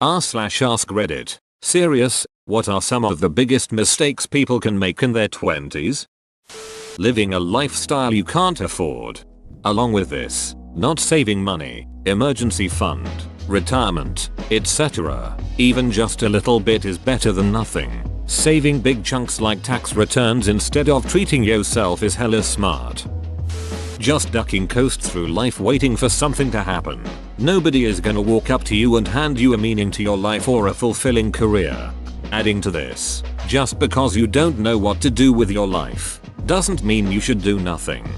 r/ask Reddit. Serious, what are some of the biggest mistakes people can make in their 20s? Living a lifestyle you can't afford. Along with this, not saving money, emergency fund, retirement, etc. Even just a little bit is better than nothing. Saving big chunks like tax returns instead of treating yourself is hella smart. Just ducking coast through life waiting for something to happen. Nobody is gonna walk up to you and hand you a meaning to your life or a fulfilling career. Adding to this, just because you don't know what to do with your life, doesn't mean you should do nothing.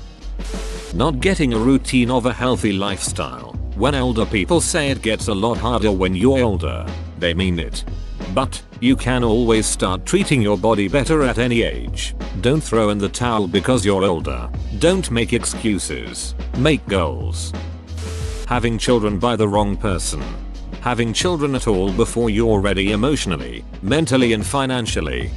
Not getting a routine of a healthy lifestyle. When older people say it gets a lot harder when you're older, they mean it. But, you can always start treating your body better at any age. Don't throw in the towel because you're older. Don't make excuses. Make goals. Having children by the wrong person. Having children at all before you're ready emotionally, mentally and financially.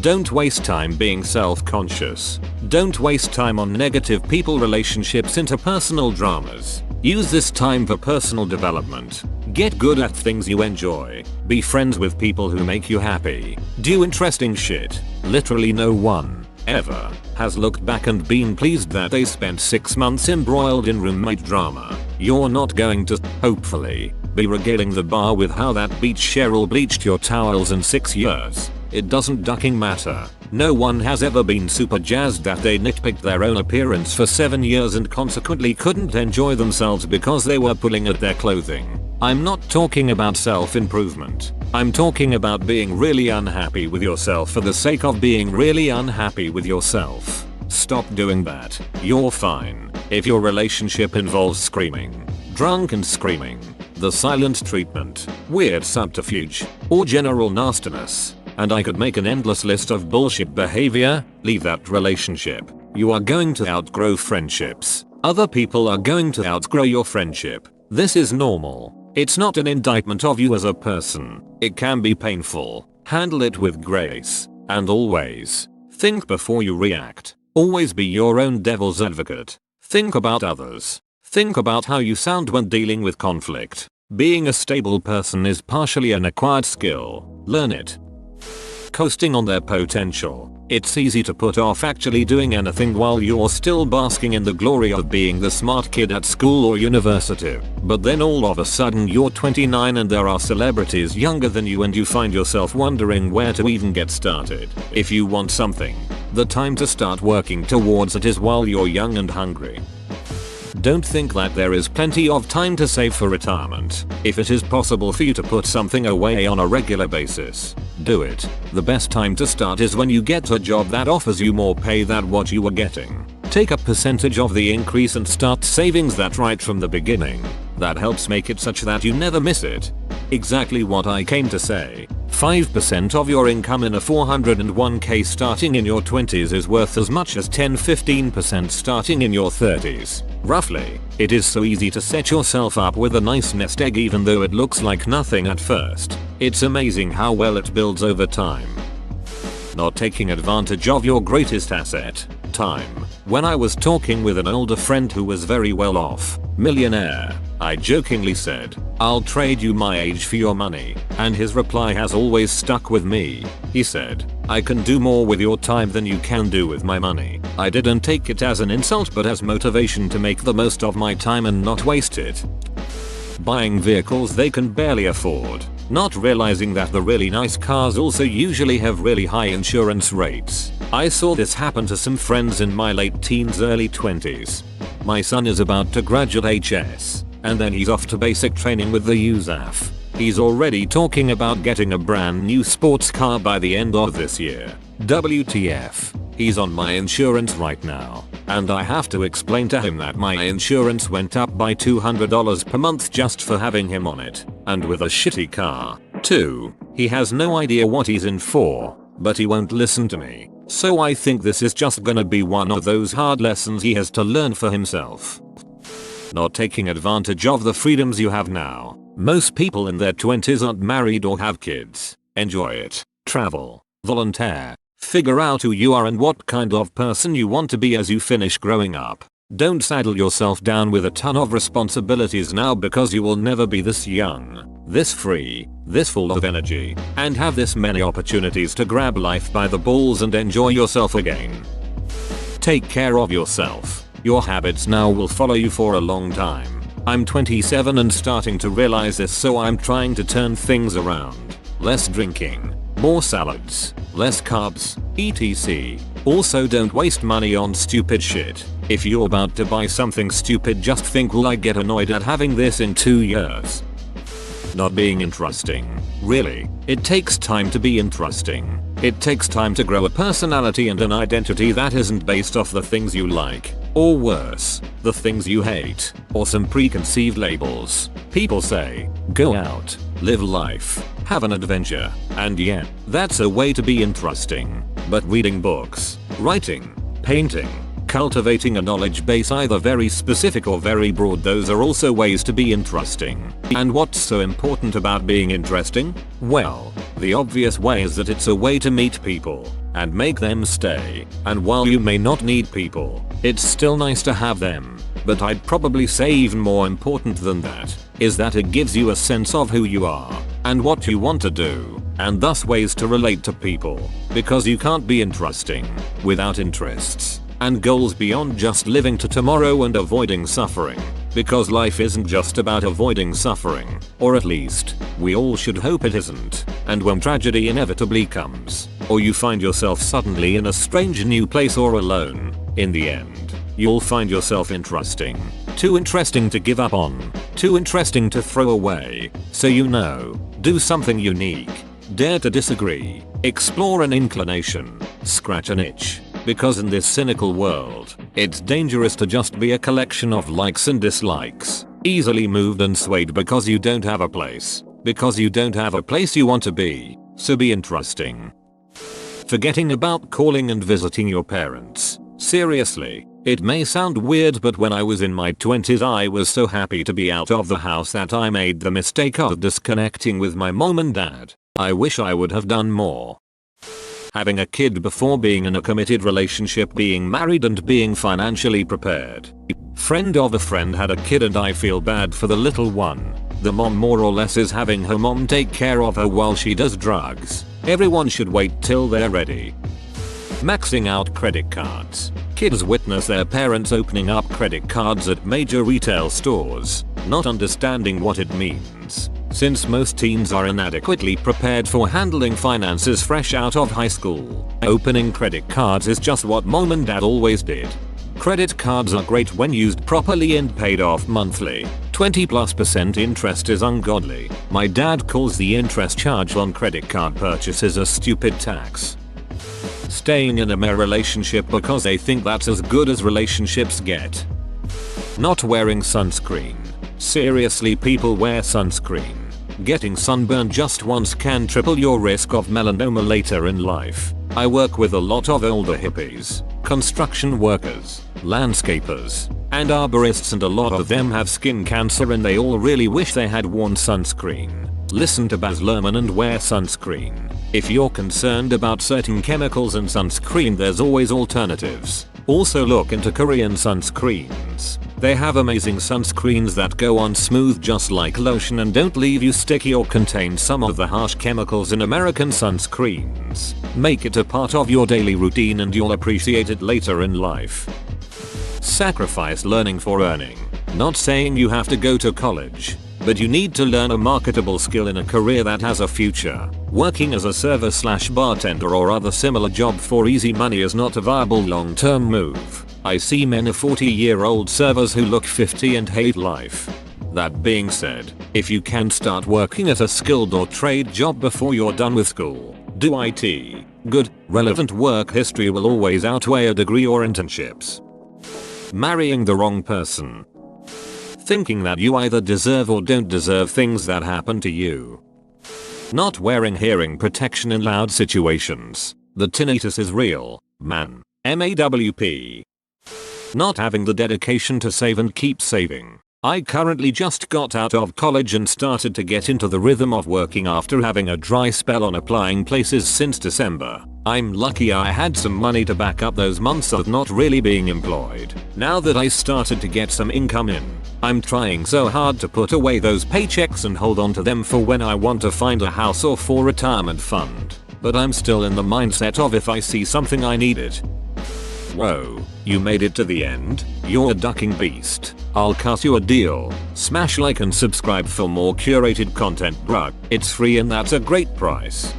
Don't waste time being self-conscious. Don't waste time on negative people, relationships, interpersonal dramas. Use this time for personal development. Get good at things you enjoy. Be friends with people who make you happy. Do interesting shit. Literally no one, ever, has looked back and been pleased that they spent 6 months embroiled in roommate drama. You're not going to, hopefully, be regaling the bar with how that beach Cheryl bleached your towels in 6 years. It doesn't ducking matter. No one has ever been super jazzed that they nitpicked their own appearance for 7 years and consequently couldn't enjoy themselves because they were pulling at their clothing. I'm not talking about self-improvement. I'm talking about being really unhappy with yourself for the sake of being really unhappy with yourself. Stop doing that. You're fine. If your relationship involves screaming, drunk and screaming, the silent treatment, weird subterfuge, or general nastiness, and I could make an endless list of bullshit behavior, leave that relationship. You are going to outgrow friendships. Other people are going to outgrow your friendship. This is normal. It's not an indictment of you as a person. It can be painful. Handle it with grace. And always, think before you react. Always be your own devil's advocate. Think about others. Think about how you sound when dealing with conflict. Being a stable person is partially an acquired skill. Learn it. Coasting on their potential. It's easy to put off actually doing anything while you're still basking in the glory of being the smart kid at school or university. But then all of a sudden you're 29 and there are celebrities younger than you and you find yourself wondering where to even get started. If you want something, the time to start working towards it is while you're young and hungry. Don't think that there is plenty of time to save for retirement. If it is possible for you to put something away on a regular basis, do it. The best time to start is when you get a job that offers you more pay than what you were getting. Take a percentage of the increase and start savings that right from the beginning. That helps make it such that you never miss it. Exactly what I came to say. 5% of your income in a 401k starting in your 20s is worth as much as 10-15% starting in your 30s. Roughly, it is so easy to set yourself up with a nice nest egg even though it looks like nothing at first. It's amazing how well it builds over time. Not taking advantage of your greatest asset, time. When I was talking with an older friend who was very well off, millionaire, I jokingly said, "I'll trade you my age for your money," and his reply has always stuck with me. He said, "I can do more with your time than you can do with my money." I didn't take it as an insult but as motivation to make the most of my time and not waste it. Buying vehicles they can barely afford, not realizing that the really nice cars also usually have really high insurance rates. I saw this happen to some friends in my late teens, early 20s. My son is about to graduate HS, and then he's off to basic training with the USAF. He's already talking about getting a brand new sports car by the end of this year. WTF. He's on my insurance right now, and I have to explain to him that my insurance went up by $200 per month just for having him on it, and with a shitty car, too. He has no idea what he's in for, but he won't listen to me. So I think this is just gonna be one of those hard lessons he has to learn for himself. Not taking advantage of the freedoms you have now. Most people in their 20s aren't married or have kids. Enjoy it. Travel. Volunteer. Figure out who you are and what kind of person you want to be as you finish growing up. Don't saddle yourself down with a ton of responsibilities now, because you will never be this young, this free, this full of energy, and have this many opportunities to grab life by the balls and enjoy yourself again. Take care of yourself. Your habits now will follow you for a long time. I'm 27 and starting to realize this, so I'm trying to turn things around. Less drinking, more salads, less carbs, etc. Also, don't waste money on stupid shit. If you're about to buy something stupid, just think, will I get annoyed at having this in 2 years? Not being interesting. Really, it takes time to be interesting. It takes time to grow a personality and an identity that isn't based off the things you like, or worse, the things you hate, or some preconceived labels. People say, go out, live life, have an adventure, and yeah, that's a way to be interesting. But reading books, writing, painting, cultivating a knowledge base, either very specific or very broad, those are also ways to be interesting. And what's so important about being interesting? Well, the obvious way is that it's a way to meet people and make them stay. And while you may not need people, it's still nice to have them. But I'd probably say even more important than that is that it gives you a sense of who you are and what you want to do, and thus ways to relate to people, because you can't be interesting without interests and goals beyond just living to tomorrow and avoiding suffering. Because life isn't just about avoiding suffering, or at least, we all should hope it isn't. And when tragedy inevitably comes, or you find yourself suddenly in a strange new place or alone, in the end, you'll find yourself interesting. Too interesting to give up on, too interesting to throw away. So do something unique, dare to disagree, explore an inclination, scratch an itch. Because in this cynical world, it's dangerous to just be a collection of likes and dislikes, easily moved and swayed because you don't have a place. Because you don't have a place you want to be, so be interesting. Forgetting about calling and visiting your parents. Seriously, it may sound weird, but when I was in my 20s I was so happy to be out of the house that I made the mistake of disconnecting with my mom and dad. I wish I would have done more. Having a kid before being in a committed relationship, being married, and being financially prepared. Friend of a friend had a kid and I feel bad for the little one. The mom more or less is having her mom take care of her while she does drugs. Everyone should wait till they're ready. Maxing out credit cards. Kids witness their parents opening up credit cards at major retail stores, not understanding what it means. Since most teens are inadequately prepared for handling finances fresh out of high school, opening credit cards is just what mom and dad always did. Credit cards are great when used properly and paid off monthly. 20+% interest is ungodly. My dad calls the interest charge on credit card purchases a stupid tax. Staying in a mere relationship because they think that's as good as relationships get. Not wearing sunscreen. Seriously, people wear sunscreen. Getting sunburned just once can triple your risk of melanoma later in life. I work with a lot of older hippies, construction workers, landscapers, and arborists, and a lot of them have skin cancer and they all really wish they had worn sunscreen. Listen to Baz Luhrmann and wear sunscreen. If you're concerned about certain chemicals in sunscreen, there's always alternatives. Also look into Korean sunscreens. They have amazing sunscreens that go on smooth just like lotion and don't leave you sticky or contain some of the harsh chemicals in American sunscreens. Make it a part of your daily routine and you'll appreciate it later in life. Sacrifice learning for earning. Not saying you have to go to college, but you need to learn a marketable skill in a career that has a future. Working as a server/bartender or other similar job for easy money is not a viable long-term move. I see many 40-year-old servers who look 50 and hate life. That being said, if you can start working at a skilled or trade job before you're done with school, do IT. Good, relevant work history will always outweigh a degree or internships. Marrying the wrong person. Thinking that you either deserve or don't deserve things that happen to you. Not wearing hearing protection in loud situations. The tinnitus is real, man. MAWP. Not having the dedication to save and keep saving. I currently just got out of college and started to get into the rhythm of working after having a dry spell on applying places since December. I'm lucky I had some money to back up those months of not really being employed. Now that I started to get some income in, I'm trying so hard to put away those paychecks and hold on to them for when I want to find a house or for retirement fund. But I'm still in the mindset of if I see something I need it. Whoa, you made it to the end? You're a ducking beast. I'll cut you a deal. Smash like and subscribe for more curated content, bruh. It's free and that's a great price.